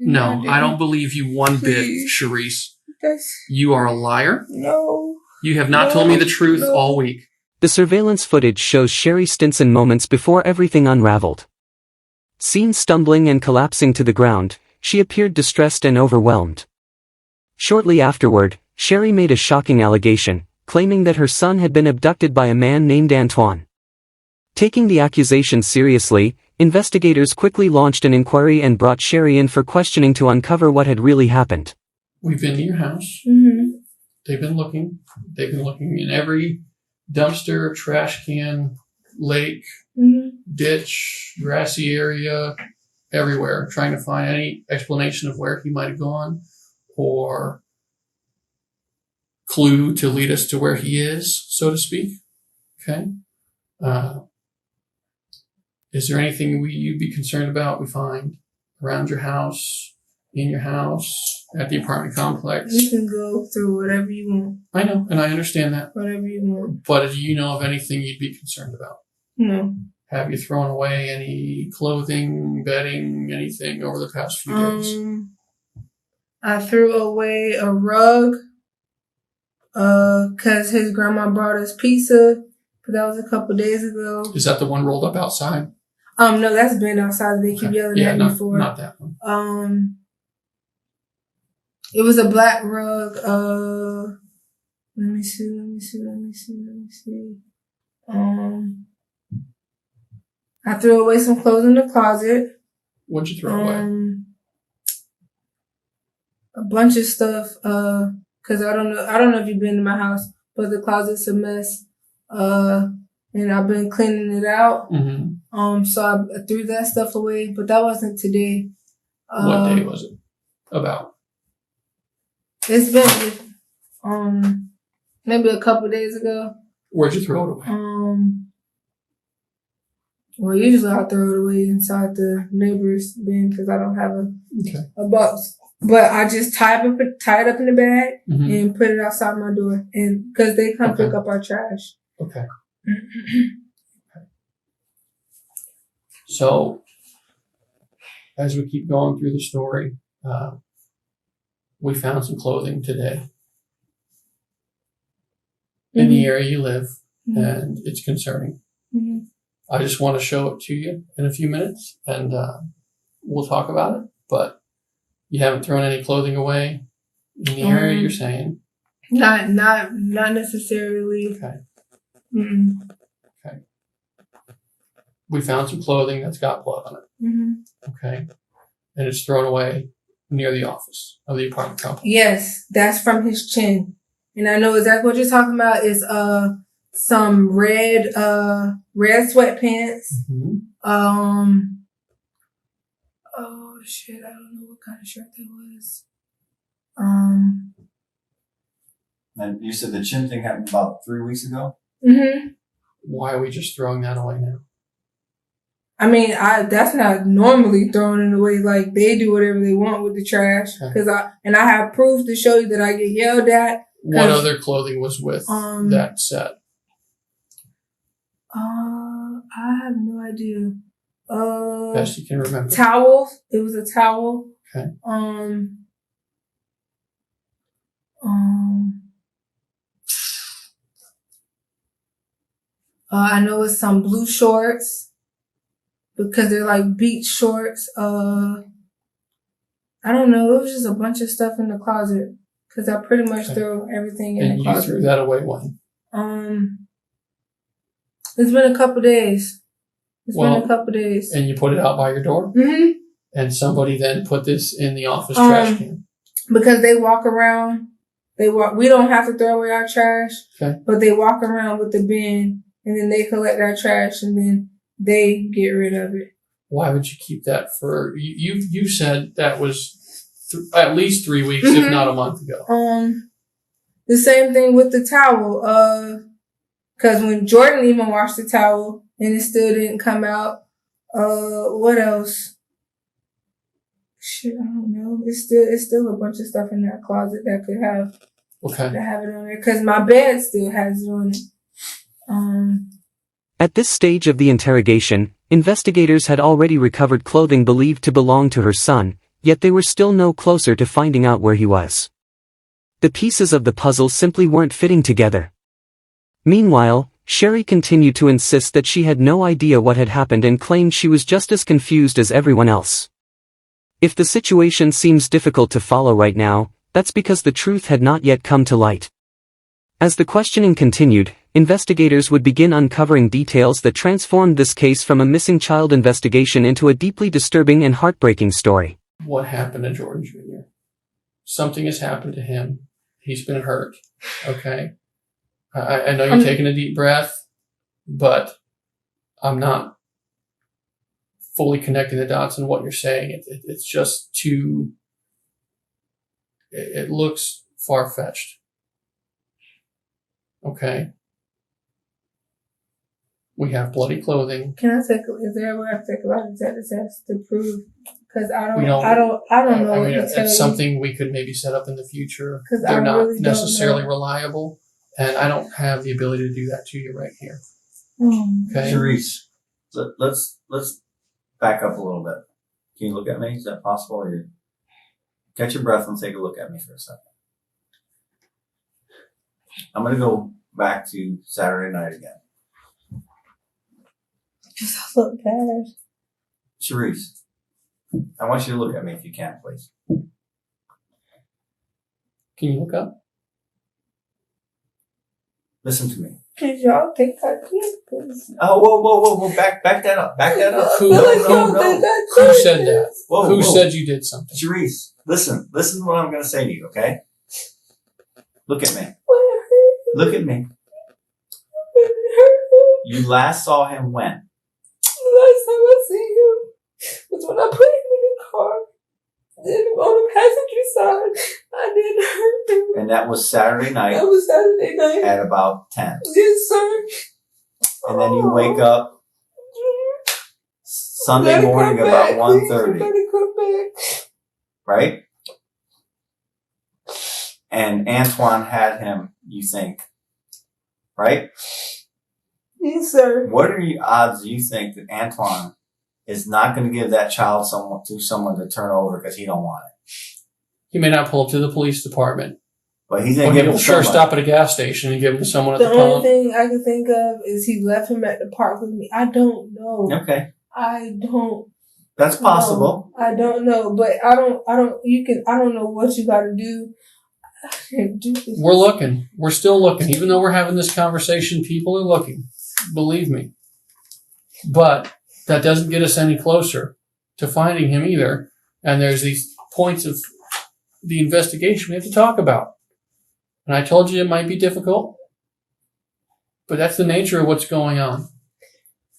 No, I don't believe you one bit, Charisse. You are a liar. No. You have not told me the truth all week. The surveillance footage shows Sherry Stinson moments before everything unraveled. Seen stumbling and collapsing to the ground, she appeared distressed and overwhelmed. Shortly afterward, Sherry made a shocking allegation, claiming that her son had been abducted by a man named Antoine. Taking the accusation seriously, investigators quickly launched an inquiry and brought Sherry in for questioning to uncover what had really happened. We've been to your house. Mm-hmm. They've been looking in every dumpster, trash can, lake, ditch, grassy area, everywhere, trying to find any explanation of where he might have gone or clue to lead us to where he is, so to speak. Okay. Is there anything you'd be concerned about we find around your house, in your house, at the apartment complex? You can go through whatever you want. I know, and I understand that. Whatever you want. But do you know of anything you'd be concerned about? No. Have you thrown away any clothing, bedding, anything over the past few days? I threw away a rug, cause his grandma brought us pizza, but that was a couple days ago. Is that the one rolled up outside? No, that's been outside. They keep yelling at me for. Not that one. It was a black rug. Let me see. I threw away some clothes in the closet. What'd you throw away? A bunch of stuff. Cause I don't know if you've been to my house, but the closet's a mess. And I've been cleaning it out. Mm-hmm. So I threw that stuff away, but that wasn't today. What day was it about? It's been, maybe a couple days ago. Where'd you throw it away? Well, usually I throw it away inside the neighbor's bin because I don't have a box. But I just tie it up in the bag and put it outside my door, and because they come pick up our trash. Okay. So, as we keep going through the story, we found some clothing today in the area you live, and it's concerning. I just want to show it to you in a few minutes, and we'll talk about it. But you haven't thrown any clothing away in the area you're saying? Not necessarily. Okay. Mm-mm. Okay. We found some clothing that's got blood on it. Okay. And it's thrown away near the office of the apartment complex. Yes, that's from his chin. And I know exactly what you're talking about is some red sweatpants. Oh shit, I don't know what kind of shirt that was. And you said the chin thing happened about 3 weeks ago? Why are we just throwing that away now? I mean, that's not normally throwing it away. Like, they do whatever they want with the trash. Cause I have proof to show you that I get yelled at. What other clothing was with that set? I have no idea. Best you can remember. Towel. It was a towel. Okay. I know it's some blue shorts because they're like beach shorts. I don't know. It was just a bunch of stuff in the closet because I pretty much throw everything in the closet. And you threw that away when? It's been a couple days. Been a couple days. And you put it out by your door? And somebody then put this in the office trash can? Because they walk around. We don't have to throw away our trash. Okay. But they walk around with the bin and then they collect our trash and then they get rid of it. Why would you keep that for, you said that was at least 3 weeks, if not a month ago. The same thing with the towel. Cause when Jordan even washed the towel and it still didn't come out. What else? Shit, I don't know. It's still a bunch of stuff in that closet that could have it on there. Cause my bed still has it on it. At this stage of the interrogation, investigators had already recovered clothing believed to belong to her son, yet they were still no closer to finding out where he was. The pieces of the puzzle simply weren't fitting together. Meanwhile, Sherry continued to insist that she had no idea what had happened and claimed she was just as confused as everyone else. If the situation seems difficult to follow right now, that's because the truth had not yet come to light. As the questioning continued, investigators would begin uncovering details that transformed this case from a missing child investigation into a deeply disturbing and heartbreaking story. What happened to Jordan Jr.? Something has happened to him. He's been hurt. Okay? I know you're taking a deep breath, but I'm not fully connecting the dots in what you're saying. It's just too... It looks far-fetched. Okay? We have bloody clothing. Is there a way I take a lot of tests to prove? Because I don't We don't- know I what mean, to tell it's you. something we could maybe set up in the future. 'Cause I They're not really don't necessarily know. reliable, and I don't have the ability to do that to you right here. Okay? Sharice, let's back up a little bit. Can you look at me? Is that possible? Or you catch your breath and take a look at me for a second. I'm going to go back to Saturday night again. Just look bad. Sharice, I want you to look at me if you can, please. Can you look up? Listen to me. Did y'all think I did this? Oh, whoa. Back that up. Back that up. Who- No. Who said that? Whoa, Who whoa. said you did something? Sharice, listen to what I'm going to say to you, okay? Look at me. Look at me. You last saw him when? The last time I seen him was when I put him in the car. Then on the passenger side, I didn't hurt him. And that was Saturday night That was Saturday night. at about 10. Yes, sir. And then you wake up Sunday Gotta morning come about back, 1:30, please. You gotta come back. right? And Antoine had him, you think, right? Yes, sir. What are the odds you think that Antoine is not going to give that child to someone to turn over because he don't want it? He may not pull up to the police department, But he's but going to give it he'll to sure somebody. stop at a gas station and give him to someone at The the only pump. thing I can think of is he left him at the park with me. I don't know. Okay, I don't that's possible. know. I don't know. But I don't know what you gotta do. I can't do this. We're looking. We're still looking. Even though we're having this conversation, people are looking. Believe me. But that doesn't get us any closer to finding him either. And there's these points of the investigation we have to talk about. And I told you it might be difficult, but that's the nature of what's going on.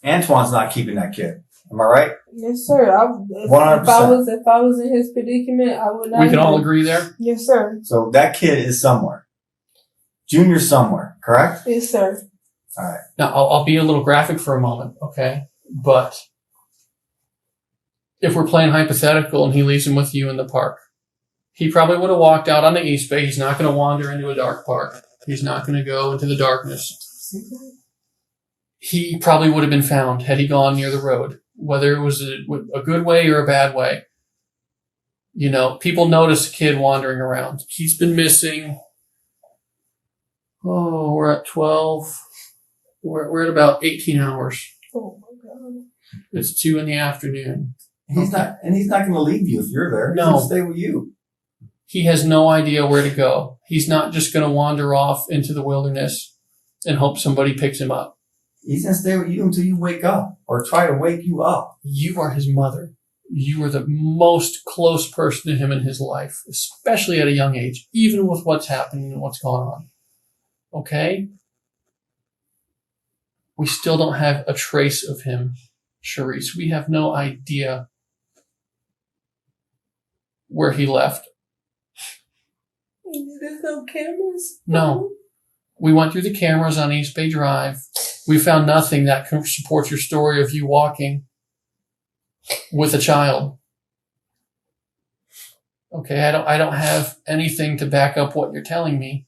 Antoine's not keeping that kid. Am I right? Yes, sir. If 100%. I was in his predicament, I would not. We can all agree there. Yes, sir. So that kid is somewhere. Junior's somewhere, correct? Yes, sir. All right. Now, I'll be a little graphic for a moment, okay? But if we're playing hypothetical and he leaves him with you in the park, he probably would have walked out on the East Bay. He's not going to wander into a dark park. He's not going to go into the darkness. He probably would have been found had he gone near the road, whether it was a good way or a bad way. You know, people notice a kid wandering around. He's been missing. Oh, we're at 12. We're at about 18 hours. Oh my God. It's 2 in the afternoon. He's not going to leave you if you're there. He's No. going to stay with you. He has no idea where to go. He's not just going to wander off into the wilderness and hope somebody picks him up. He's going to stay with you until you wake up or try to wake you up. You are his mother. You are the most close person to him in his life, especially at a young age, even with what's happening and what's going on. Okay? We still don't have a trace of him, Sharice. We have no idea where he left. There's no cameras. No. We went through the cameras on East Bay Drive. We found nothing that can support your story of you walking with a child. Okay, I don't have anything to back up what you're telling me.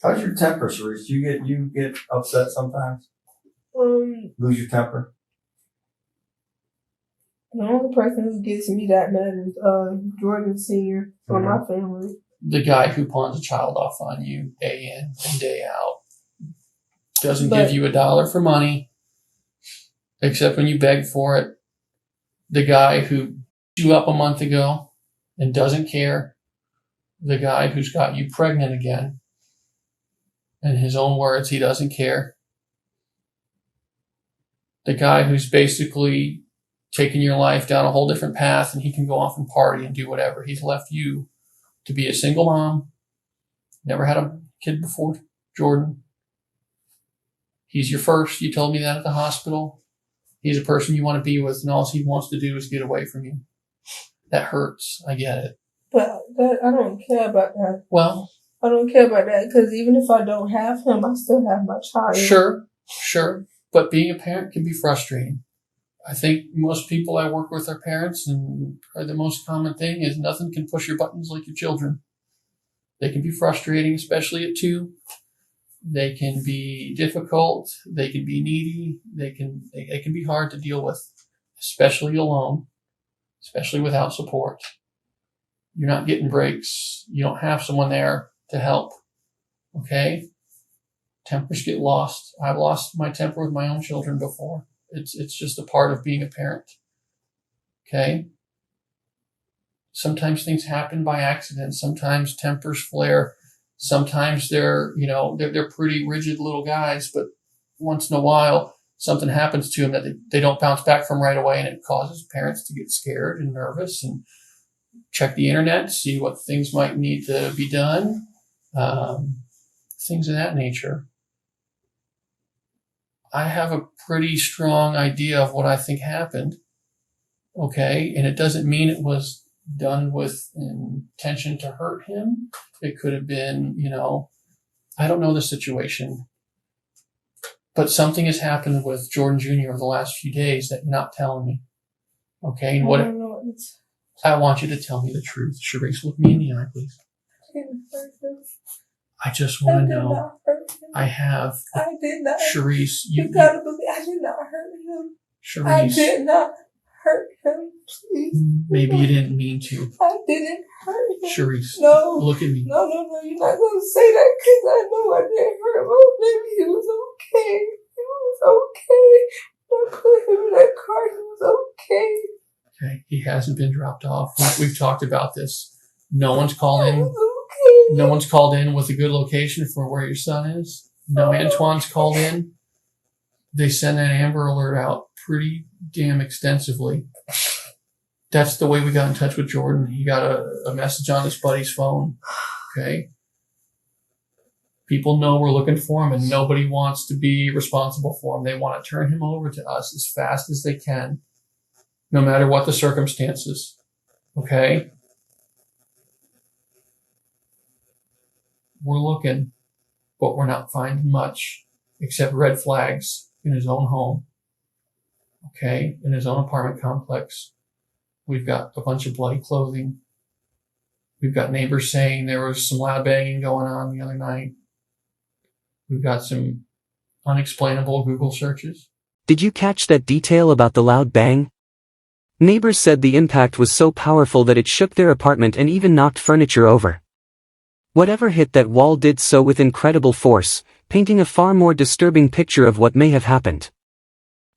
How's your temper, Sharice? You get upset sometimes? Lose your temper? The only person who gets me that mad is Jordan Sr. for my family. The guy who pawns a child off on you day in and day out. Doesn't give you $1 for money, except when you beg for it. The guy who beat you up a month ago and doesn't care. The guy who's got you pregnant again. In his own words, he doesn't care. The guy who's basically taken your life down a whole different path and he can go off and party and do whatever. He's left you to be a single mom. Never had a kid before, Jordan. He's your first. You told me that at the hospital. He's a person you want to be with, and all he wants to do is get away from you. That hurts. I get it. But I don't care about that. Well, I don't care about that because even if I don't have him, I still have my child. Sure. But being a parent can be frustrating. I think most people I work with are parents, and the most common thing is nothing can push your buttons like your children. They can be frustrating, especially at 2. They can be difficult. They can be needy. They can be hard to deal with, especially alone, especially without support. You're not getting breaks. You don't have someone there to help. Okay? Tempers get lost. I've lost my temper with my own children before. It's just a part of being a parent. Okay? Sometimes things happen by accident. Sometimes tempers flare. Sometimes they're pretty rigid little guys, but once in a while something happens to them that they don't bounce back from right away, and it causes parents to get scared and nervous and check the internet, see what things might need to be done, things of that nature. I have a pretty strong idea of what I think happened, okay? And it doesn't mean it was done with intention to hurt him. It could have been, I don't know the situation. But something has happened with Jordan Jr. over the last few days that you're not telling me. Okay? And what I want you to tell me the truth. Sharice, look me in the eye, please. I just want to know. I did not. Sharice, you gotta believe I did not hurt him. Sharice, I did not hurt him. Please. Maybe you didn't mean to. I didn't hurt him. Sharice, no. Look at me. No, you're not gonna say that because I know I didn't hurt him. Oh, baby, he was okay. He was okay. I put him in that car. He was okay. Okay, he hasn't been dropped off. We've talked about this. No one's called in. Okay. No one's called in with a good location for where your son is. No, Antoine's called in. They send that Amber Alert out pretty damn extensively. That's the way we got in touch with Jordan. He got a message on his buddy's phone. Okay? People know we're looking for him, and nobody wants to be responsible for him. They want to turn him over to us as fast as they can, no matter what the circumstances. Okay? We're looking, but we're not finding much except red flags in his own home. Okay? In his own apartment complex. We've got a bunch of bloody clothing. We've got neighbors saying there was some loud banging going on the other night. We've got some unexplainable Google searches. Did you catch that detail about the loud bang? Neighbors said the impact was so powerful that it shook their apartment and even knocked furniture over. Whatever hit that wall did so with incredible force, painting a far more disturbing picture of what may have happened.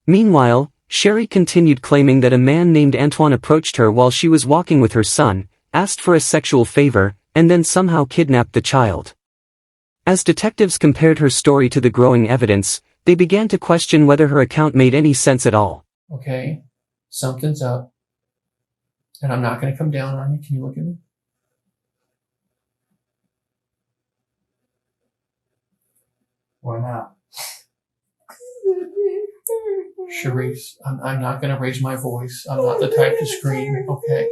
Meanwhile, Sherry continued claiming that a man named Antoine approached her while she was walking with her son, asked for a sexual favor, and then somehow kidnapped the child. As detectives compared her story to the growing evidence, they began to question whether her account made any sense at all. Okay, something's up. And I'm not going to come down on you. Can you look at me? Why not? Sharice, I'm not going to raise my voice. I'm not the type to scream, okay?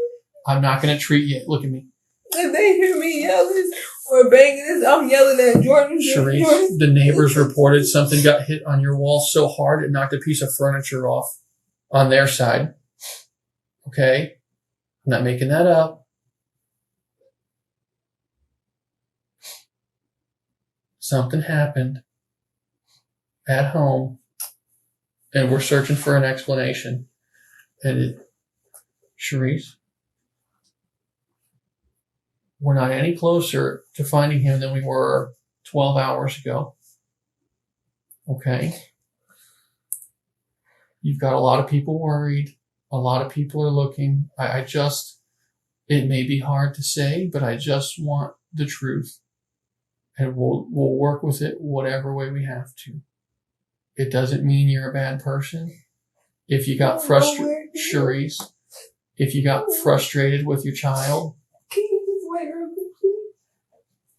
I'm not going to treat you. Look at me. If they hear me yelling or banging this, I'm yelling at Jordan. Sharice, the neighbors reported something got hit on your wall so hard it knocked a piece of furniture off on their side. Okay? I'm not making that up. Something happened at home, and we're searching for an explanation. And Sharice, we're not any closer to finding him than we were 12 hours ago. Okay? You've got a lot of people worried. A lot of people are looking. It may be hard to say, but I just want the truth. And we'll work with it whatever way we have to. It doesn't mean you're a bad person. If you got frustrated, Sharice, if you got frustrated with your child, Can you just wait real quick,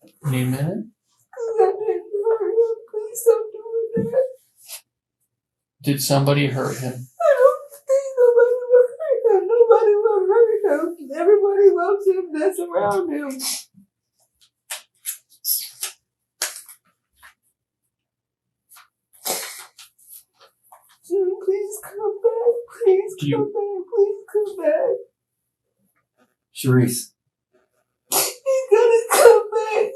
please? need a minute? Because I didn't hurt him. Please stop doing that. Did somebody hurt him? I don't think nobody will hurt him. Nobody will hurt him. Everybody loves him that's around him. Jim, please come back. Please come back. Please come back. Sharice. He's gonna come back.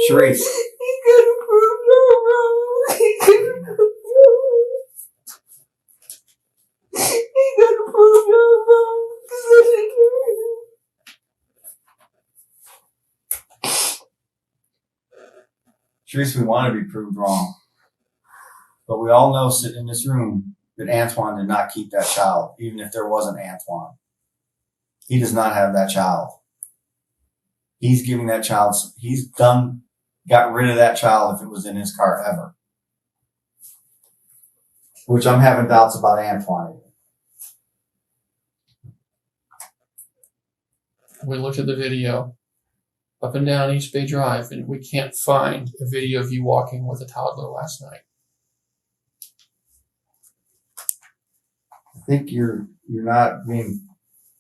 Sharice. He's gonna prove no wrong. He's gonna prove no wrong. He's gonna prove no wrong. Sharice, we want to be proved wrong. But we all know sitting in this room that Antoine did not keep that child, even if there wasn't Antoine. He does not have that child. He's giving that child, got rid of that child if it was in his car ever. Which I'm having doubts about Antoine. We looked at the video up and down East Bay Drive, and we can't find a video of you walking with a toddler last night. I think you're not being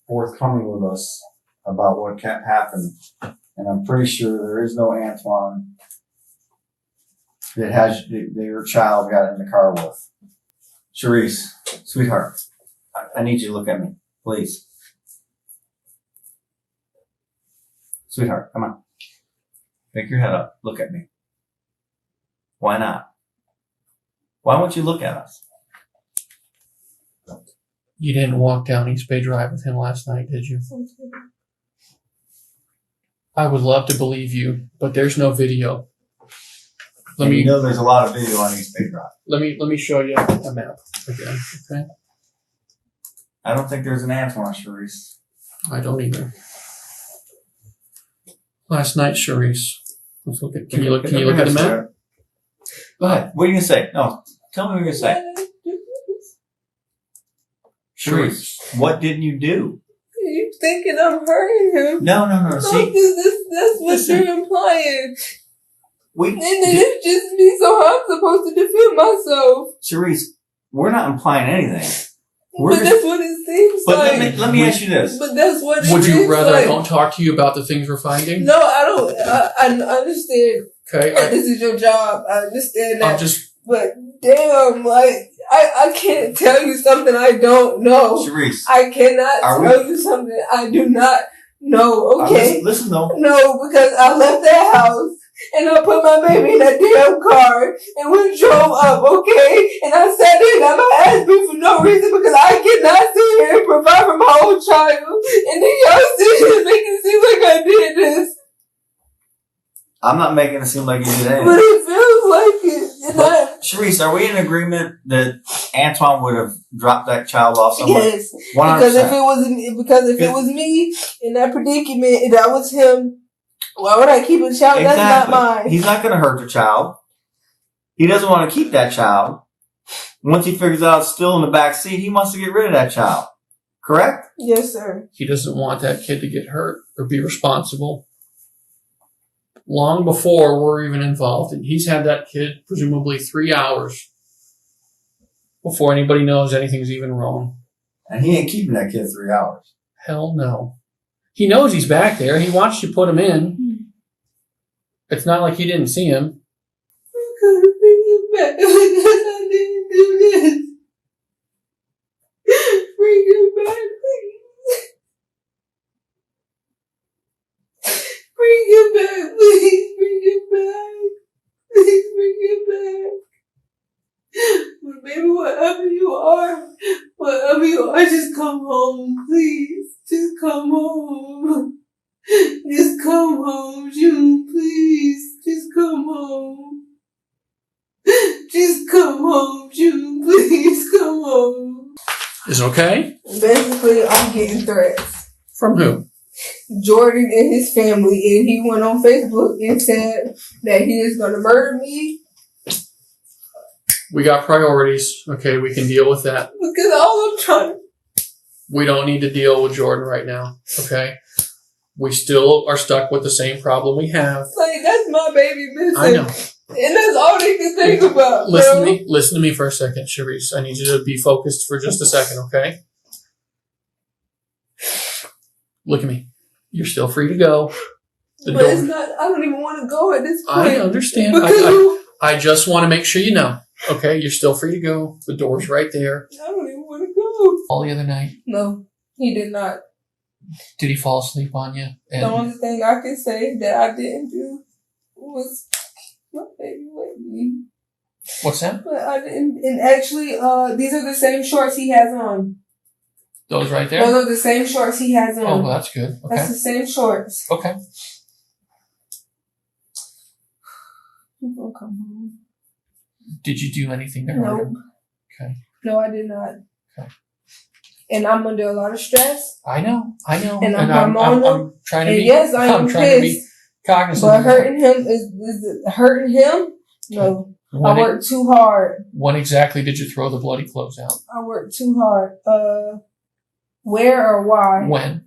forthcoming with us about what happened, and I'm pretty sure there is no Antoine that your child got in the car with. Sharice, sweetheart, I need you to look at me, please. Sweetheart, come on. Pick your head up. Look at me. Why not? Why won't you look at us? You didn't walk down East Bay Drive with him last night, did you? I would love to believe you, but there's no video. You know there's a lot of video on East Bay Drive. Let me show you a map again, okay? I don't think there's an Antoine, Sharice. I don't either. Last night, Sharice. Let's look at. Can you look at the map? Go ahead. What are you gonna say? No, tell me what you're gonna say. Sharice, what didn't you do? You thinking I'm hurting him? No. See, that's what listen. you're implying. And then it's just me, so I'm supposed to defend myself. Sharice, we're not implying anything. But that's what it seems but like. let me ask you this. But that's what it Would you seems rather like. I don't talk to you about the things we're finding? No, I don't. I understand. Okay. This is your job. I understand that. I'm just. But damn, like I can't tell you something I don't know. Sharice, I cannot tell you something I do not know. Okay. Listen though. No, because I left that house and I put my baby in a damn car and we drove up, okay? And I sat there and got my ass beat for no reason because I cannot sit here and provide for my own child. And then y'all sit here and make it seem like I did this. I'm not making it seem like you did anything. But it feels like it. And Sharice, are we in agreement that Antoine would have dropped that child off somewhere? yes. 100%. Because if it was me in that predicament and that was him, why would I keep a child? Exactly. That's not mine. He's not going to hurt the child. He doesn't want to keep that child. Once he figures out it's still in the back seat, he wants to get rid of that child. Correct? Yes, sir. He doesn't want that kid to get hurt or be responsible. Long before we're even involved, and he's had that kid presumably 3 hours before anybody knows anything's even wrong. And he ain't keeping that kid 3 hours. Hell no. He knows he's back there. He watched you put him in. It's not like he didn't see him. I'm gonna bring him back because I didn't do this. Bring him back, please. Bring him back, please. Bring him back. Please bring him back. But baby, whatever you are, just come home, please. Just come home. Just come home, June, please. Just come home. Just come home, June, please. Come home. Is it okay? Basically, I'm getting threats. From who? Jordan and his family, and he went on Facebook and said that he is going to murder me. We got priorities. Okay, we can deal with that. Because all I'm trying. We don't need to deal with Jordan right now. Okay? We still are stuck with the same problem we have. Like, that's my baby missing. I know. And that's all they can think about. Listen to me for a second, Sharice. I need you to be focused for just a second, okay? Look at me. You're still free to go. But it's not, I don't even want to go at this point. I understand. I just want to make sure you know. Okay, you're still free to go. The door's right there. I don't even want to go. All the other night. No, he did not. Did he fall asleep on you? The only thing I can say that I didn't do was my baby with me. What's that? But I didn't. And actually, these are the same shorts he has on. Those right there? Those are the same shorts he has on. Oh, well, that's good. Okay. That's the same shorts. Okay. He's gonna come home. Did you do anything to hurt him? Okay. No, I did not. Okay. And I'm under a lot of stress. I know. And I'm trying to be. Yes, I am trying to be pissed. cognizant. But hurting him is hurting him? No. I worked too hard. When exactly did you throw the bloody clothes out? I worked too hard. Where or why? When?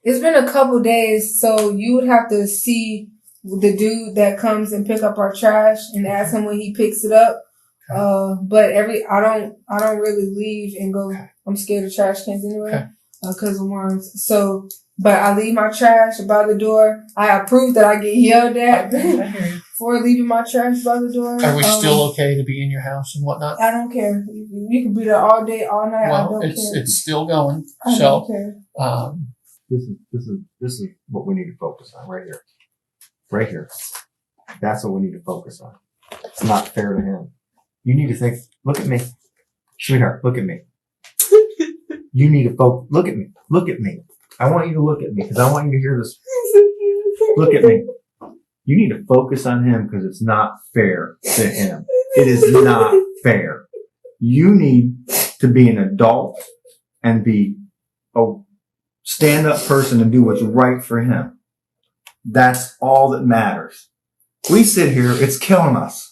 It's been a couple days, so you would have to see the dude that comes and pick up our trash and ask him when he picks it up. But I don't really leave and go. I'm scared of trash cans anyway, because of worms. So, but I leave my trash by the door. I approve that I get yelled at for leaving my trash by the door. Are we still okay to be in your house and whatnot? I don't care. You can be there all day, all night. Well, I don't care. It's still going. I don't care. This is what we need to focus on right here. Right here. That's what we need to focus on. It's not fair to him. You need to think, look at me. Sweetheart, look at me. You need to look at me. Look at me. I want you to look at me because I want you to hear this. Look at me. You need to focus on him because it's not fair to him. It is not fair. You need to be an adult and be a stand-up person and do what's right for him. That's all that matters. We sit here, it's killing us.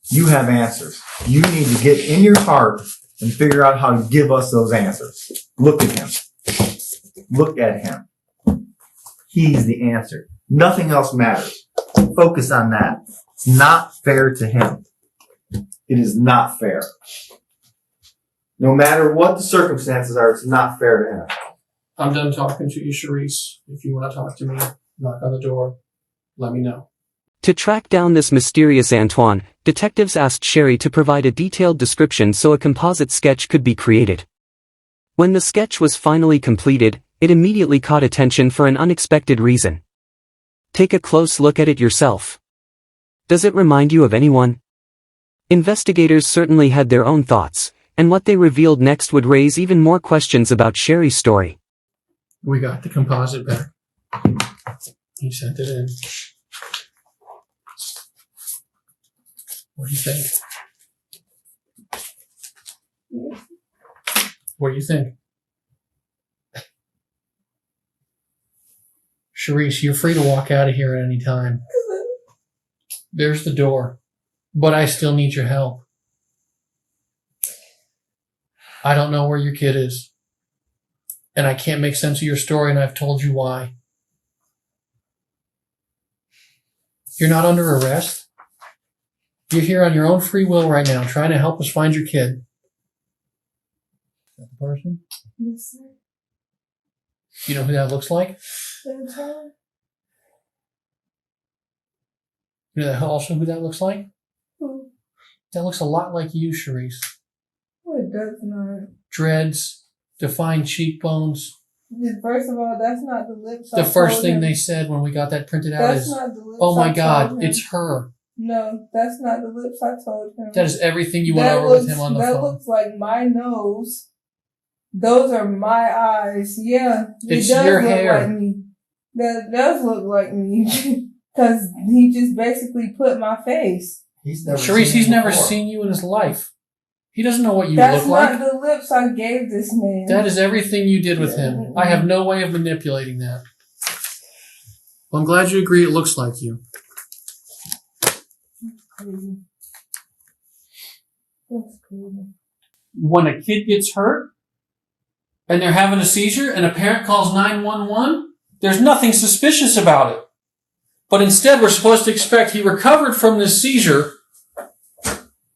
You have answers. You need to get in your heart and figure out how to give us those answers. Look at him. Look at him. He's the answer. Nothing else matters. Focus on that. It's not fair to him. It is not fair. No matter what the circumstances are, it's not fair to him. I'm done talking to you, Sharice. If you want to talk to me, knock on the door. Let me know. To track down this mysterious Antoine, detectives asked Sherry to provide a detailed description so a composite sketch could be created. When the sketch was finally completed, it immediately caught attention for an unexpected reason. Take a close look at it yourself. Does it remind you of anyone? Investigators certainly had their own thoughts, and what they revealed next would raise even more questions about Sherry's story. We got the composite back. He sent it in. What do you think? What do you think? Sharice, you're free to walk out of here at any time. There's the door. But I still need your help. I don't know where your kid is. And I can't make sense of your story, and I've told you why. You're not under arrest. You're here on your own free will right now, trying to help us find your kid. Is that the person? Yes, sir. You know who that looks like? Antoine? You know also who that looks like? Who? That looks a lot like you, Sharice. Oh, it does not. Dreads, defined cheekbones. First of all, that's not the lips. The first thing they said when we got that printed out that's is, not the lips. "Oh my God, it's her." No, that's not the lips I told him. That is everything you went over with him on the that phone. That looks like my nose. Those are my eyes. Yeah, It's it does your look hair. like me. That does look like me. Because he just basically put my face. Sharice, he's never seen you in his life. He doesn't know what you That's look like. not the lips I gave this man. That is everything you did with him. I have no way of manipulating that. Well, I'm glad you agree it looks like you. Crazy. That's crazy. When a kid gets hurt and they're having a seizure and a parent calls 911, there's nothing suspicious about it. But instead, we're supposed to expect he recovered from this seizure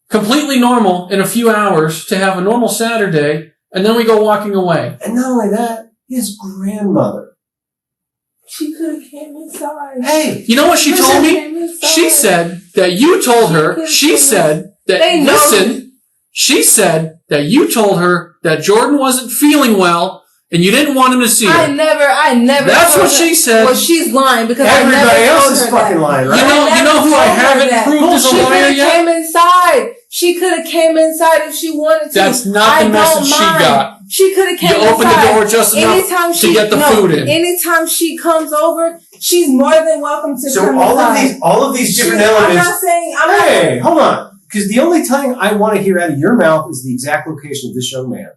completely normal in a few hours to have a normal Saturday, and then we go walking away. And not only that, his grandmother. She could have came inside. Hey, You know what she told me? She said that you told her, she said that, They know listen, she said that you told her that Jordan wasn't feeling well and you didn't want him to see her. I never. That's told what her. she said. Well, she's lying because everybody I never else told is her fucking that. lying, right? You know who I haven't proved is a She could liar have yet? came inside. She could have came inside if she wanted to. That's not the I message don't she mind. got. She could have came You inside. opened the door just enough to get the food in. Anytime she comes over, she's more than welcome to So come all inside. of these different I'm elements. not saying. Hey, hold on. Because the only thing I want to hear out of your mouth is the exact location of this young man.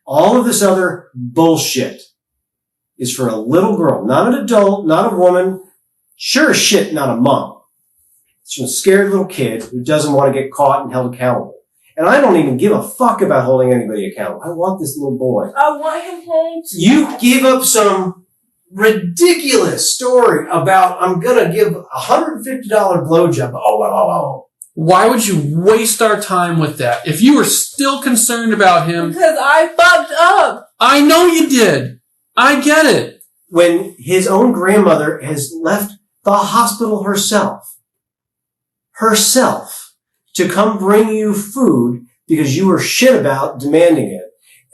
All of this other bullshit is for a little girl, not an adult, not a woman, sure as shit, not a mom. It's from a scared little kid who doesn't want to get caught and held accountable. And I don't even give a fuck about holding anybody accountable. I want this little boy. I want him home. You gave up some ridiculous story about I'm gonna give $150 blowjob. Oh. Why would you waste our time with that? If you were still concerned about him, Because I fucked up. I know you did. I get it. When his own grandmother has left the hospital herself, to come bring you food because you were shit about demanding it.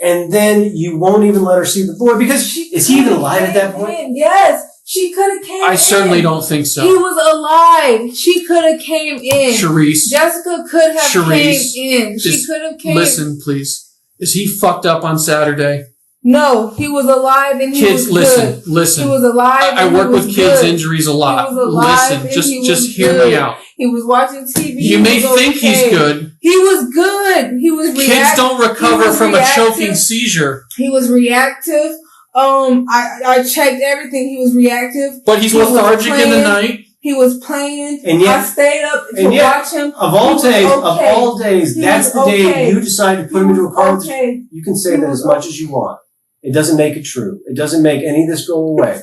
And then you won't even let her see the boy because is he even alive at that point? Yes. She could have came in. I certainly don't think so. He was alive. She could have came in. Sharice, Jessica could have Sharice, came in. She is- could have came. listen, please. Is he fucked up on Saturday? No, he was alive and he Kids, was good. listen. He was alive. I and he work was with kids' good. injuries a lot. He was alive Listen, and just he was just hear good. me out. He was watching TV. You He may was think okay. he's good. He was good. He was Kids don't recover from a choking reactive. seizure, He was reactive. I checked everything. He was reactive. but he's He was lethargic in the playing. night. He was playing. And yet- I stayed up to and yet, watch him. Of all He was days, okay. He that's was the day okay. you decide to put him He into a was car. okay. You can say He that was as much as you want. It doesn't make it true. It doesn't make any of this go away.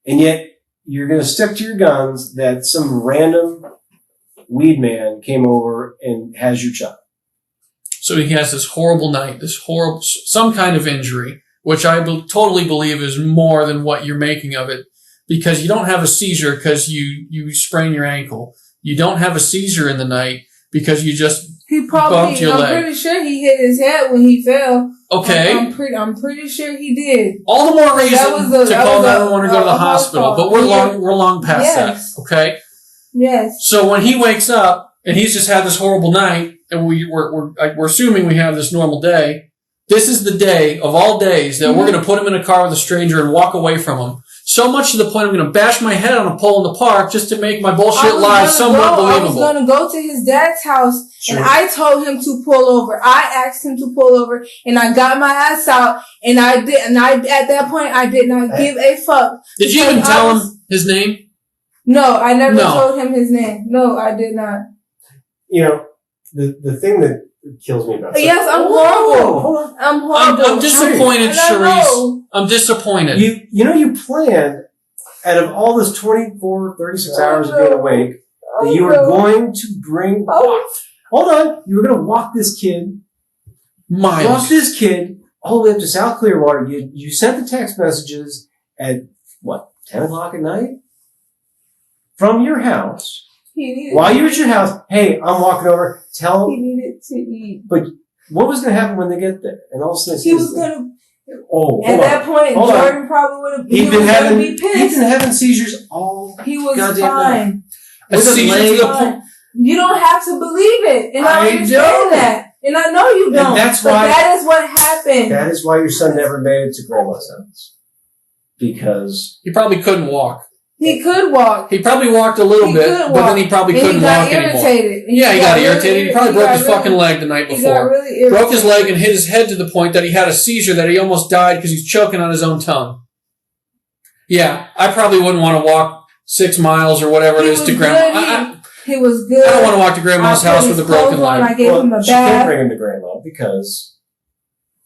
And yet, you're going to stick to your guns that some random weed man came over and has your child. So he has this horrible night, some kind of injury, which I totally believe is more than what you're making of it, because you don't have a seizure because you sprain your ankle. You don't have a seizure in the night because you just He bumped probably. your I'm leg. pretty sure he hit his head when he fell. Okay. I'm pretty sure he did. All the more reason That was to call 911 or go to the a hospital, hospital. but we're long past Yes. that. Okay. Yes. So when he wakes up and he's just had this horrible night, and we're assuming we have this normal day, this is the day of all days that we're going to put him in a car with a stranger and walk away from him. So much to the point I'm going to bash my head on a pole in the park just to make my bullshit lies somewhat I was believable. going to go to his dad's house, Sure. and I told him to pull over. I asked him to pull over, and I got my ass out, and I did. And at that point, I did not give a fuck. Did you even tell him his name? No, I never No. told him his name. No, I did not. You know, the thing that kills me about Yes, I'm Whoa, horrible. hold on. I'm horrible. I'm disappointed, And I Sharice. know. I'm disappointed. You planned out of all this 24, 36 hours of being awake that you were Oh, no. going to bring. Oh. Hold on. You were going to walk this kid Miles. all the way up to South Clearwater. You sent the text messages at 10 o'clock at night from your house. He needed While you're at your house, hey, I'm walking over. he needed to eat. What was going to happen when they get there? And all of a sudden, He was gonna. Oh, At hold that on. point, Hold on. Jordan probably would have. He'd been be pissed. having seizures all. He was Goddamn fine. A With a seizure leg. to the point. You don't have to believe it, and I I understand don't. that, and I know you don't. And that's but why- that is what happened. That is why your son never made it to grandma's house. Because He probably couldn't walk. He could walk. He probably walked a little He bit, could but walk. then he probably And couldn't he got walk anymore. irritated. And Yeah, he got really irritated. He probably broke his got fucking leg the night He got before. really irritated. Broke his leg and hit his head to the point that he had a seizure that he almost died because he's choking on his own tongue. Yeah, I probably wouldn't want to walk 6 miles or whatever it He is to was grandma. good. He was good. I don't want to walk to grandma's I put house his with a broken clothes on. I leg. gave him a she can't bath. bring him to grandma because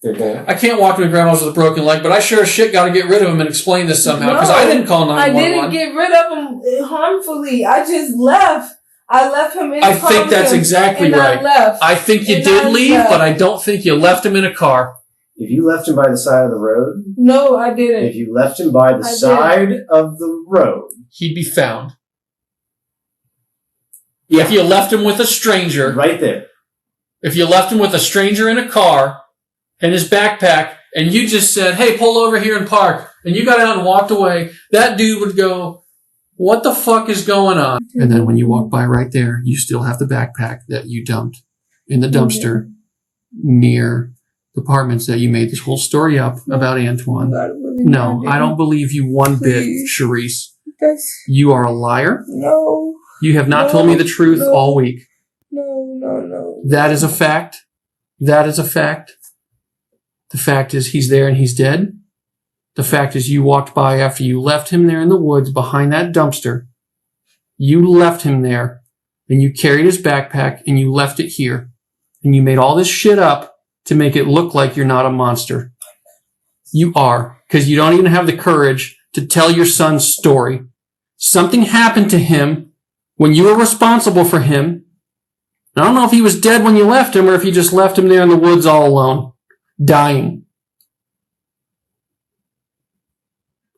they're going. I can't walk to grandma's with a broken leg, but I sure as shit got to get rid of him and explain this somehow because I didn't call I 911. didn't get rid of him harmfully. I just left. I left him in the I car think with that's him, exactly and right. I left. I think you And did I leave, left. but I don't think you left him in a car. If you left him by the side of the road, No, I didn't. if you left him by the I did. side of the road, He'd be found. If you left him with a stranger, right there. if you left him with a stranger in a car and his backpack, and you just said, hey, pull over here and park, and you got out and walked away, that dude would go, what the fuck is going on? And then when you walk by right there, you still have the backpack that you dumped in the dumpster near the apartments that you made this whole story up about Antoine. No, I don't believe you one bit, Please. Charisse. That's, You are a liar. no, You have not told me the truth No. all week. no. That is a fact. That is a fact. The fact is he's there and he's dead. The fact is you walked by after you left him there in the woods behind that dumpster. You left him there and you carried his backpack and you left it here. And you made all this shit up to make it look like you're not a monster. You are, because you don't even have the courage to tell your son's story. Something happened to him when you were responsible for him. I don't know if he was dead when you left him or if you just left him there in the woods all alone, dying.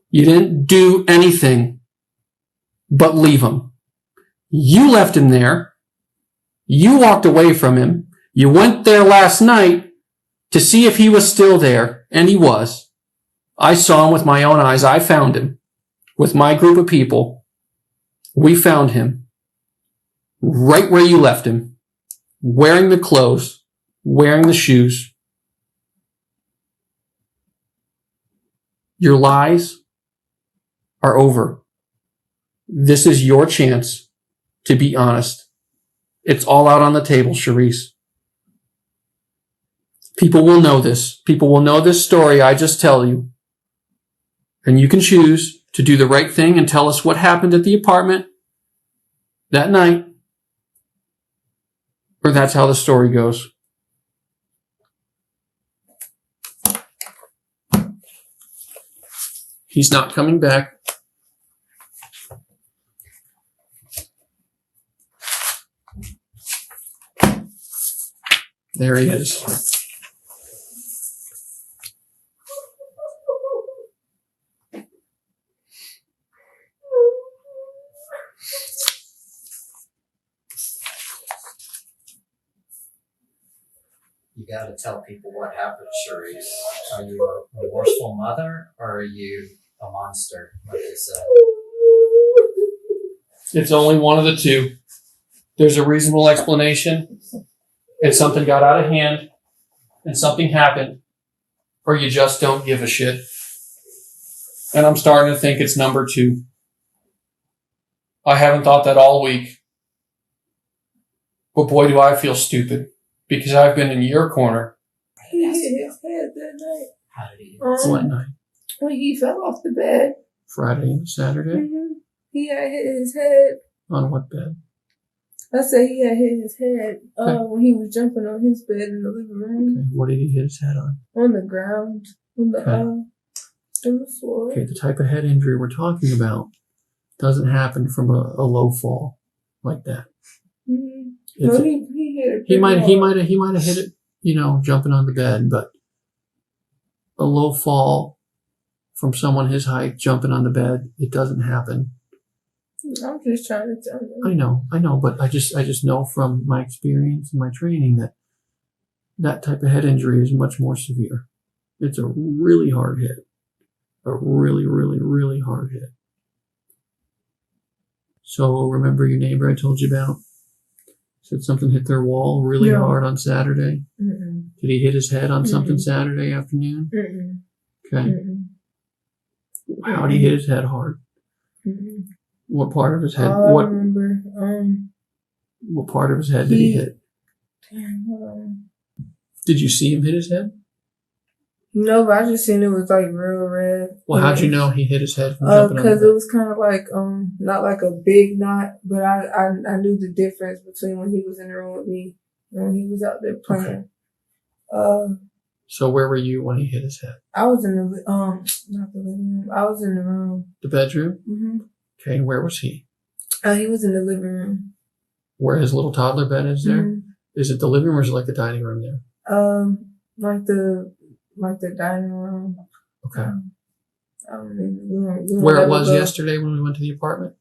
You didn't do anything but leave him. You left him there. You walked away from him. You went there last night to see if he was still there, and he was. I saw him with my own eyes. I found him with my group of people. We found him right where you left him, wearing the clothes, wearing the shoes. Your lies are over. This is your chance to be honest. It's all out on the table, Charisse. People will know this. People will know this story I just tell you. And you can choose to do the right thing and tell us what happened at the apartment that night. Or that's how the story goes. He's not coming back. There he is. You gotta tell people what happened, Charisse. Are you a remorseful mother or are you a monster, like you said? It's only one of the two. There's a reasonable explanation, and something got out of hand, and something happened, or you just don't give a shit. And I'm starting to think it's number 2. I haven't thought that all week. But boy, do I feel stupid, because I've been in your corner. He hit his head that night. How did he? What night? When he fell off the bed. Friday and Saturday? He had hit his head. On what bed? I said he had hit his head Okay. when he was jumping on his bed in the living room. Okay. What did he hit his head on? On the ground. On the, Okay. on the floor. Okay, the type of head injury we're talking about doesn't happen from a low fall like that. Mm-hmm. It's No, he hit it. He might pretty have hit it, jumping on the bed, but a low fall from someone his height jumping on the bed, it doesn't happen. hard. I'm just trying to tell you. I know, but I just know from my experience and my training that type of head injury is much more severe. It's a really hard hit. A really, really, really hard hit. So remember your neighbor I told you about? Said something hit their wall really No. hard on Saturday. Mm-mm. Did he hit his head on something Mm-mm. Saturday afternoon? Mm-mm. Okay. Mm-mm. How did he hit his head hard? Mm-mm. What part of his head? All I What remember, what part of his head did he hit? damn, hold on. Did you see him hit his head? No, but I just seen it was like real red. Well, how'd you know he hit his head from jumping on the Because bed? it was kind of like not like a big knot, but I knew the difference between when he was in the room with me and when he was out there playing. So where were you when he hit his head? I was in the not the living room. I was in the room. The bedroom? Mm-hmm. Okay, and where was he? He was in the living room. Where his little toddler bed is there? Mhm. Is it the living room or is it like the dining room there? Like the dining room. Okay. I don't even, we Where it never was go. yesterday when we went to the apartment?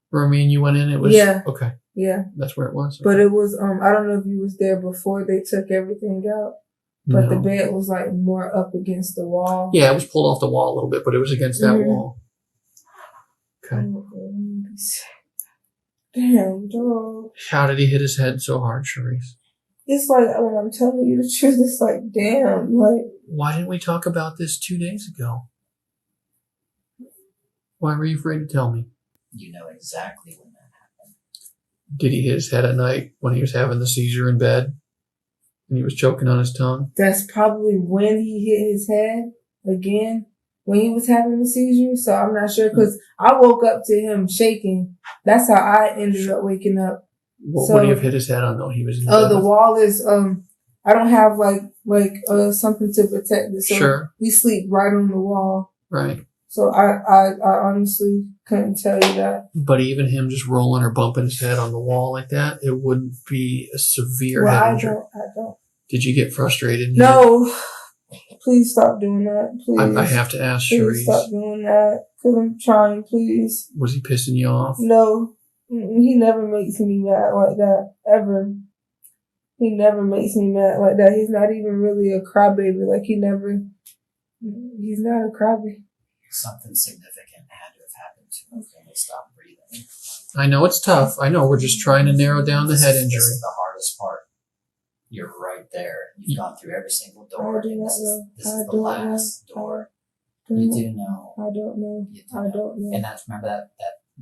Where me and you went in, it was? Yeah. Okay, Yeah, that's where it was. but it was I don't know if you was there before they took everything out, but the No. bed was like more up against the wall. Yeah, it was pulled off the wall a little bit, but it was against that Mhm. wall. Okay. Damn, dog. How did he hit his head so hard, Charisse? It's like when I'm telling you the truth, it's like damn, like Why didn't we talk about this 2 days ago? Why were you afraid to tell me? You know exactly when that happened. Did he hit his head at night when he was having the seizure in bed? And he was choking on his tongue? that's probably when he hit his head again when he was having the seizure. So I'm not sure because I woke up to him shaking. That's how I ended up waking up. What So- would he have hit his head on though? He was in Oh, bed the with- wall is I don't have like something to protect it. So Sure. we sleep right on the wall. Right. So I honestly couldn't tell you that. But even him just rolling or bumping his head on the wall like that, it wouldn't be a severe Well, head I injury. don't. Did you get frustrated? No, please stop doing that. Please. I have to ask Please stop Charisse, doing that. Cause I'm trying, please. was he pissing you off? No, he never makes me mad like that, ever. He never makes me mad like that. He's not even really a crybaby. Like he's not a crybaby. Something significant had to have happened to him when he stopped breathing. I know it's tough. I know we're just trying to narrow down the head This injury. is the hardest part. You're right there. You've gone through every single door. I do and not this is, know. this I is the don't last know. door. I You don't do know. I don't know. You do I don't know. And that's, remember that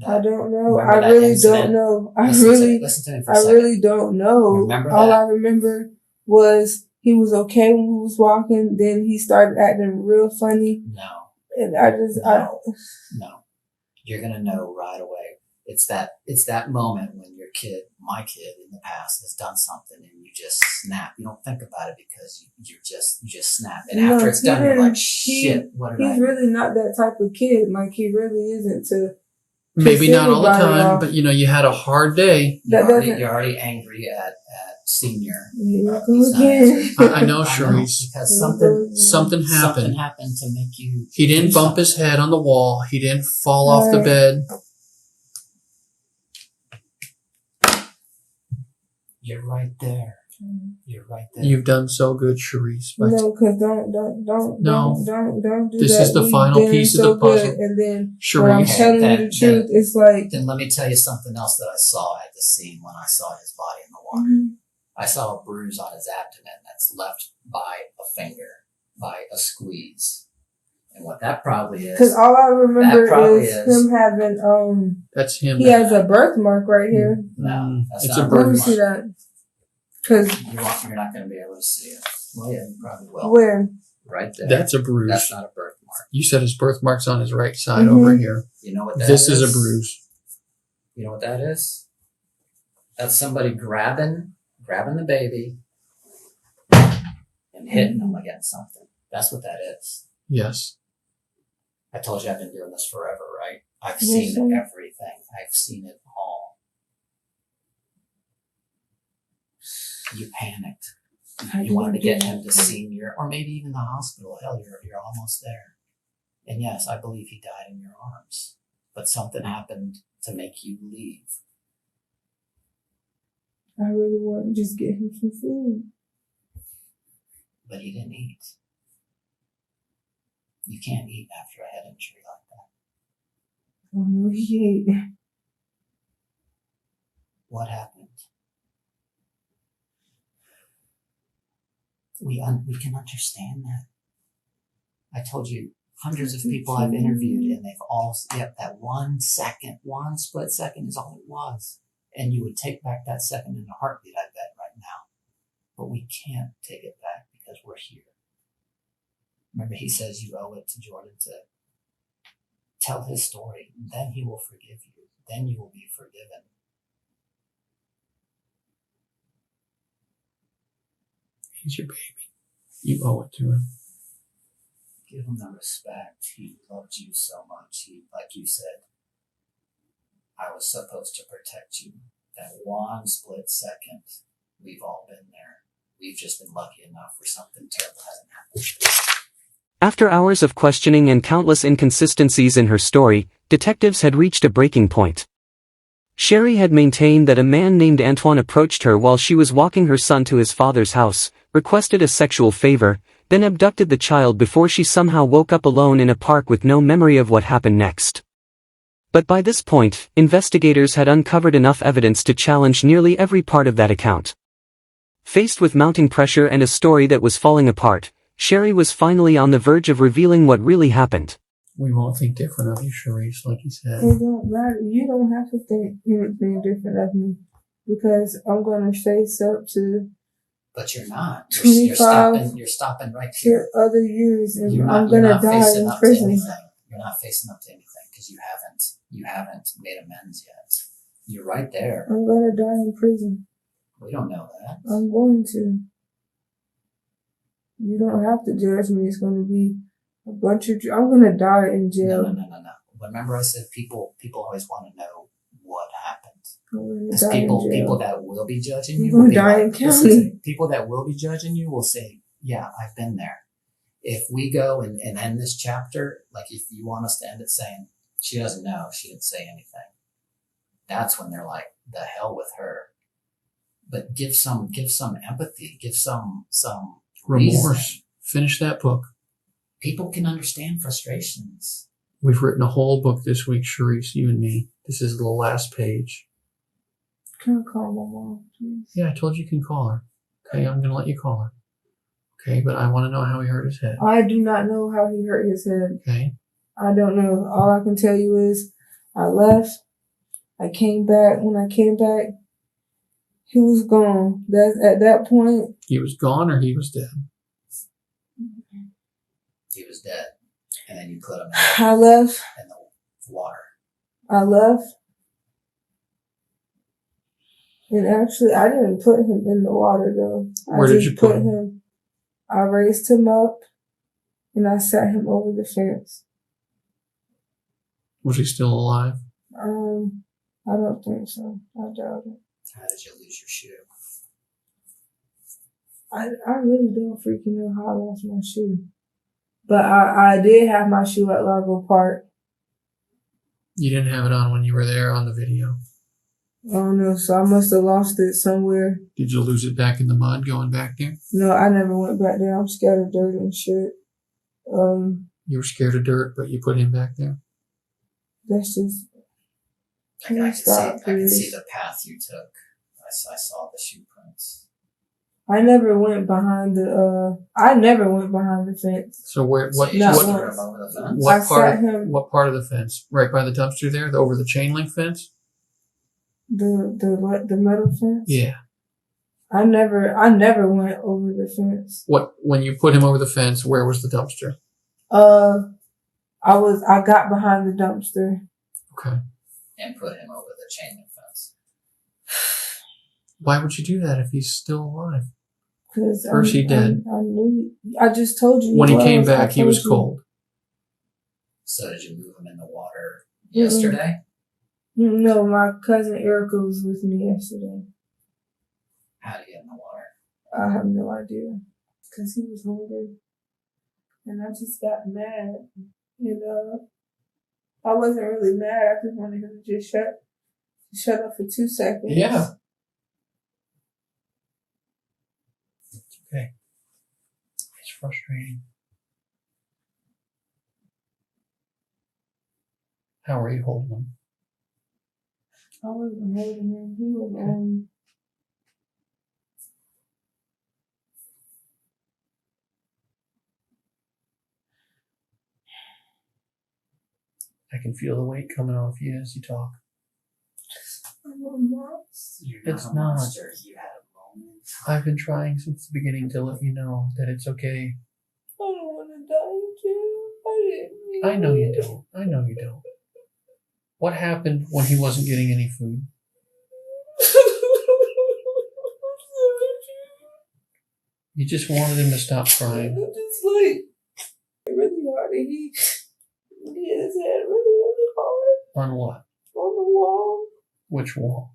I don't know. remember I that really incident? don't know. I listen really, to me for a I second. really don't know. Remember All that? I remember was he was okay when we was walking. Then he started acting real funny, No. and I just, No. You're gonna know right away. It's that moment when my kid in the past has done something and you just snap. You don't think about it because you just snap. And No, after it's he done, you're didn't. like, shit, what did I he's do? really not that type of kid. Like he really isn't to. Maybe not all the anybody time, off. but you had a hard day. That doesn't- You're already angry at senior. Here you He's go not again. answering. I know, Charisse. Because Something something happened. happened to make you. He didn't do bump his something. head on the wall. He didn't fall off the Right. bed. You're right there. You're right there. You've done so good, Charisse. But No, cause don't No. don't do This that. is the We final doing piece of so the puzzle. good, and then when I'm Charisse, telling you Then- the truth, it's like Then let me tell you something else that I saw at the scene when I saw his body in the water. I saw a bruise on his abdomen that's left by a finger, by a squeeze. And what that probably is, because all I That remember probably is is- him having that's him. he has a birthmark right here. no, that's It's not a Let me birthmark. see that. Cause You're not going to be able to see it. Well, yeah, you probably will. where Right there. That's a bruise. That's not a birthmark. You said his birthmark's on his right side Mhm. over here. You know what that This is a bruise. You know what that is? That's somebody grabbing the baby and hitting them against something. That's what that is. Yes. I told you I've been doing this forever, right? I've Yes, seen sir. everything. I've seen it all. You panicked. You wanted to get him to senior or maybe even the hospital. Hell, you're almost there. And yes, I believe he died in your arms. But something happened to make you leave. I really want to just get him some food. But he didn't eat. You can't eat after a head injury like that. Oh no, he ate. What happened? We can understand that. I told you, hundreds of people I've interviewed, and they've all, yep, that 1 second, 1 split second is all it was. And you would take back that second in a heartbeat, I bet, right now. But we can't take it back because we're here. Remember, he says you owe it to Jordan to tell his story, and then he will forgive you. Then you will be forgiven. He's your baby. You owe it to him. Give him the respect. He loved you so much. He, like you said, I was supposed to protect you. That 1 split second, we've all been there. We've just been lucky enough where something terrible hasn't happened. After hours of questioning and countless inconsistencies in her story, detectives had reached a breaking point. Sherry had maintained that a man named Antoine approached her while she was walking her son to his father's house, requested a sexual favor, then abducted the child before she somehow woke up alone in a park with no memory of what happened next. But by this point, investigators had uncovered enough evidence to challenge nearly every part of that account. Faced with mounting pressure and a story that was falling apart, Sherry was finally on the verge of revealing what really happened. We won't think different of you, Sharice, like you said. It don't matter. You don't have to think anything different of me because I'm gonna face up to But you're not. 25 You're stopping right to here. other years, and You're I'm not, you're gonna not die facing in up to prison. anything. You're not facing up to anything because you haven't made amends yet. You're right there. I'm gonna die in prison. We don't know that. I'm going to. You don't have to judge me. It's gonna be a bunch of. I'm gonna die in jail. No. Remember I said people always want to know what happened. I'm gonna Because die in jail. people that will be judging I'm you gonna will be die like, in listen to county. me. People that will be judging you will say, yeah, I've been there. If we go and end this chapter, like if you want us to end it saying, she doesn't know, she didn't say anything, that's when they're like, the hell with her. But give some empathy, give some Remorse. reason. Finish that book. People can understand frustrations. We've written a whole book this week, Sharice, you and me. This is the last page. Can I call my mom, please? Yeah, I told you can call her. Okay, I'm gonna let you call her. Okay, but I want to know how he hurt his head. I do not know how he hurt his head. Okay. I don't know. All I can tell you is I left. I came back. When I came back, he was gone. At that point, He was gone or he was dead? He was dead. And then you put him I left. in the water. I left. And actually, I didn't put him in the water though. Where did you put him? I raised him up and I sat him over the fence. Was he still alive? I don't think so. I doubt it. How did you lose your shoe? I really don't freaking know how I lost my shoe. But I did have my shoe at Largo Park. You didn't have it on when you were there on the video. I don't know, so I must have lost it somewhere. Did you lose it back in the mud going back there? No, I never went back there. I'm scared of dirt and shit. You were scared of dirt, but you put him back there? That's just. I Can can you stop, see please? the path you took. I saw the shoe prints. I never went behind the fence. So where? So What? you Not just What? threw once. him over the fence? What I part? sat him- What part of the fence? Right by the dumpster there, over the chain link fence. The metal fence? Yeah. I never went over the fence. What? When you put him over the fence, where was the dumpster? I got behind the dumpster. Okay. And put him over the chain link fence. Why would you do that if he's still alive? Cause Or is he dead? I knew. I just told you. When he was. came I back, he told was you. cold. So did you move him in the water Mm-mm. yesterday? No, my cousin Erica was with me yesterday. How did he get in the water? I have no idea. Cause he was hungry. And I just got mad. I wasn't really mad. I just wanted him to just shut up for 2 seconds. Yeah. Okay. It's frustrating. How are you holding him? I wasn't holding him. He was I can feel the weight coming off you as you talk. I'm a monster. You're It's not a not. monster. You had a moment. I've been trying since the beginning to let you know that it's okay. I don't want to die, Jim. I didn't mean I know you it. don't. I know you don't. What happened when he wasn't getting any food? You just wanted him to stop crying. I'm just like really hard. And he hit his head really, really hard On what? on the wall. Which wall?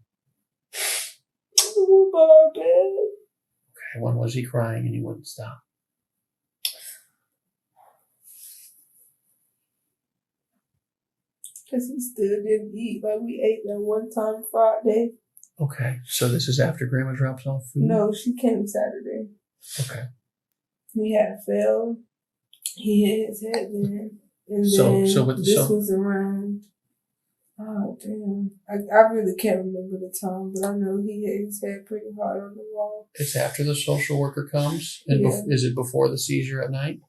The one by our bed. Okay, when was he crying and he wouldn't stop? Because he still didn't eat. Like, we ate that one time Friday. Okay, so this is after Grandma drops off food? No, she came Saturday. Okay. He had fell. He hit his head then. And So- then so with the- this so- was around. Oh, damn. I really can't remember the time, but I know he hit his head pretty hard on the wall. It's after the social worker comes? And Yeah. is it before the seizure at night?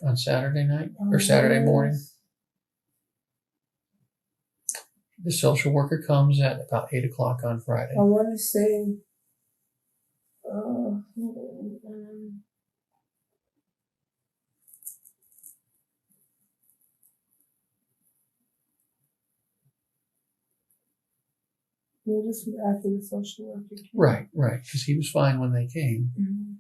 On Saturday night? Or Saturday morning? The social worker comes at about 8 o'clock on Friday. I want to say, well, this was after the social worker came. Right, because he was fine when they came. Mhm.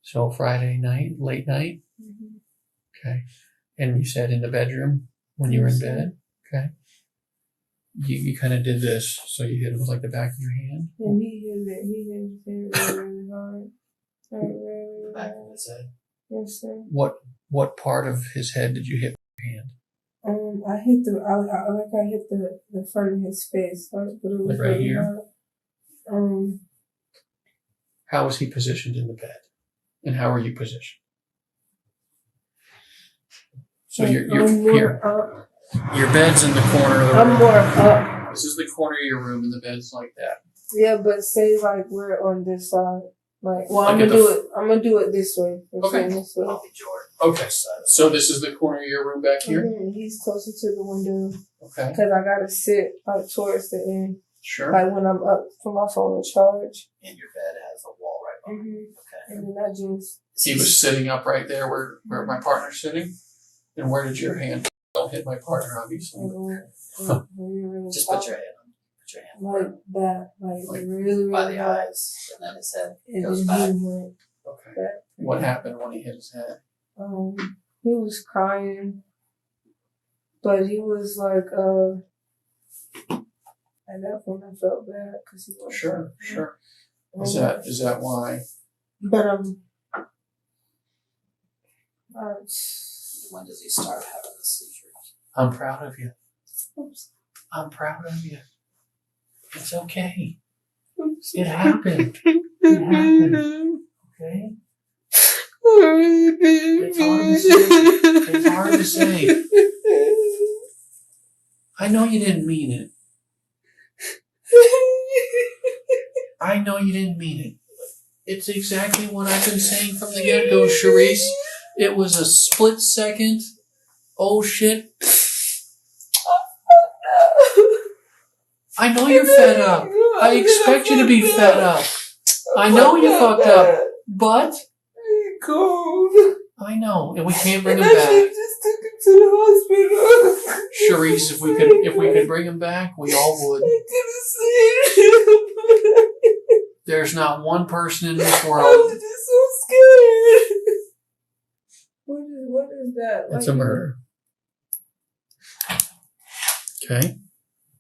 So Friday night, late night? Mhm. Okay. And you said in the bedroom when you were in Yes, sir. bed? Okay. You kind of did this, so you hit it with like the back of your hand? And he hit it. He hit his head really, really hard. Really Back of hard. his head. Yes, sir. What part of his head did you hit with your hand? I hit I hit the front of his face, but it was Like right really here? hard. How was he positioned in the bed? And how are you positioned? So I'm you're more here. up. Your bed's in the corner of the I'm room. more up. This is the corner of your room, and the bed's like that. Yeah, but say like we're on this side. Like, well, Like I'm at gonna do it this way. Okay. This way. I'll be Jordan. Okay, so this is the corner of your room back here. Mhm, He's closer to the window Okay, because I gotta sit like towards the end, sure. like when I'm up for my phone to charge. And your bed has a wall right behind Mm-hmm. it. Okay. And then I just He was sitting up right there where my partner's sitting. And where did your hand? Don't hit my partner, obviously. Just put your hand on. Put your hand like that, like really, by really the hard. eyes, and then his head And goes then back. he went Okay. back. What happened when he hit his head? He was crying, but he was like, at that point I felt bad because he was Sure. Um, Is that why? But When does he start having the seizures? I'm proud of you. I'm proud of you. It's okay. It happened. It happened. Okay? It's hard to say. It's hard to say. I know you didn't mean it. I know you didn't mean it. It's exactly what I've been saying from the get-go, Charisse. It was a split second. Oh shit. I know you're fed up. I expect you to be fed up. I know you fucked up. But Cold. I know, and we can't bring And him I back. should've just took him to the hospital. Charisse, if we could bring him back, we all would. I couldn't see him. There's not one person in this I world. was just so scared. What is that? It's a murder. Okay?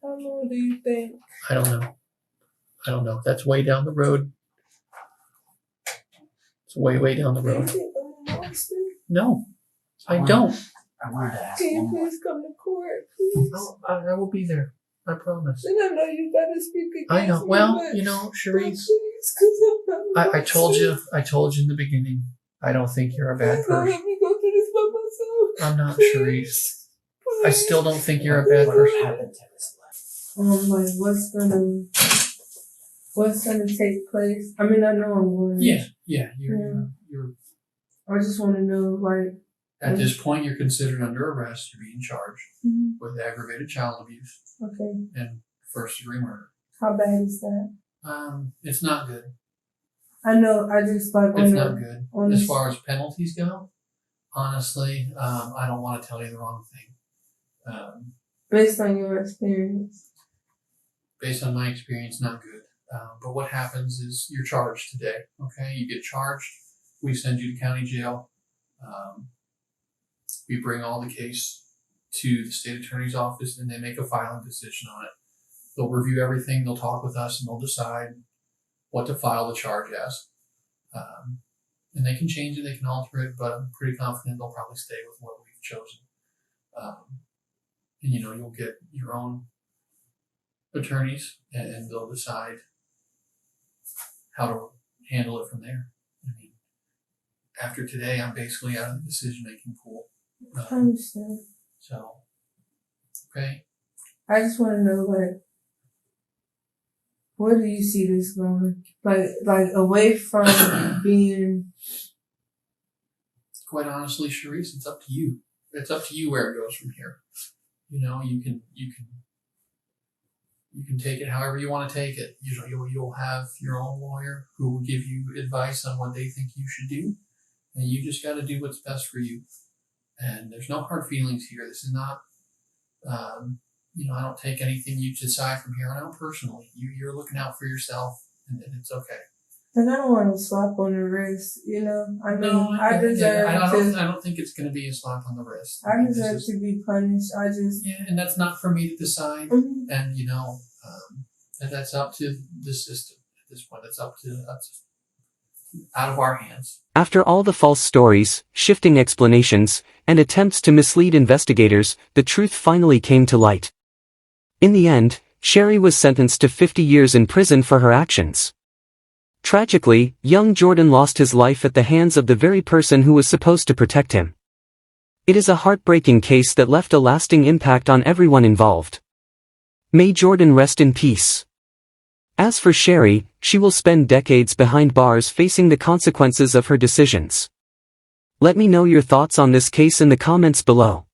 How long do you think? I don't know. That's way down the road. It's way down the Do you road. think I'm a monster? No, I don't. I wanted to ask Can you one more. please come to court, please? I will be there. I promise. And I know you gotta speak against I know. me, Well, but you know, Charisse, please, 'cause I'm not a I told monster. you. I told you in the beginning. I don't think you're a bad Please don't person. let me go through this by myself. I'm not Sharice. I still don't think you're a bad What person. happened to his life? Like what's gonna take place? I mean, I know I'm going. Yeah. You're I just want to know, like, at this point you're considered under arrest. You're being charged with aggravated child abuse okay, and first-degree murder. how bad is that? It's not good. I know. I just like It's not good. on As the- far as penalties go, honestly, I don't want to tell you the wrong thing. based on your experience. Based on my experience, not good. But what happens is you're charged today. Okay, you get charged. We send you to county jail. We bring all the case to the state attorney's office, and they make a filing decision on it. They'll review everything. They'll talk with us, and they'll decide what to file the charge as. And they can change it. They can alter it, but I'm pretty confident they'll probably stay with what we've chosen. And you'll get your own attorneys, and they'll decide how to handle it from there. I mean, after today, I'm basically out of the decision-making pool. I understand. So, okay. I just want to know, like, where do you see this going? Like away from being. Quite honestly, Sharice, it's up to you. It's up to you where it goes from here. You can take it however you want to take it. You'll have your own lawyer who will give you advice on what they think you should do, and you just got to do what's best for you. And there's no hard feelings here. This is not, I don't take anything you decide from here on out personally. You're looking out for yourself, and it's okay. And I don't want to slap on the wrist, I mean, No, I deserve I to. don't think it's going to be a slap on the wrist. I mean, deserve to be punished. I just. Yeah, and that's not for me to decide. Mhm. And and that's up to the system at this point. It's up to us, out of our hands. After all the false stories, shifting explanations, and attempts to mislead investigators, the truth finally came to light. In the end, Sherry was sentenced to 50 years in prison for her actions. Tragically, young Jordan lost his life at the hands of the very person who was supposed to protect him. It is a heartbreaking case that left a lasting impact on everyone involved. May Jordan rest in peace. As for Sherry, she will spend decades behind bars facing the consequences of her decisions. Let me know your thoughts on this case in the comments below.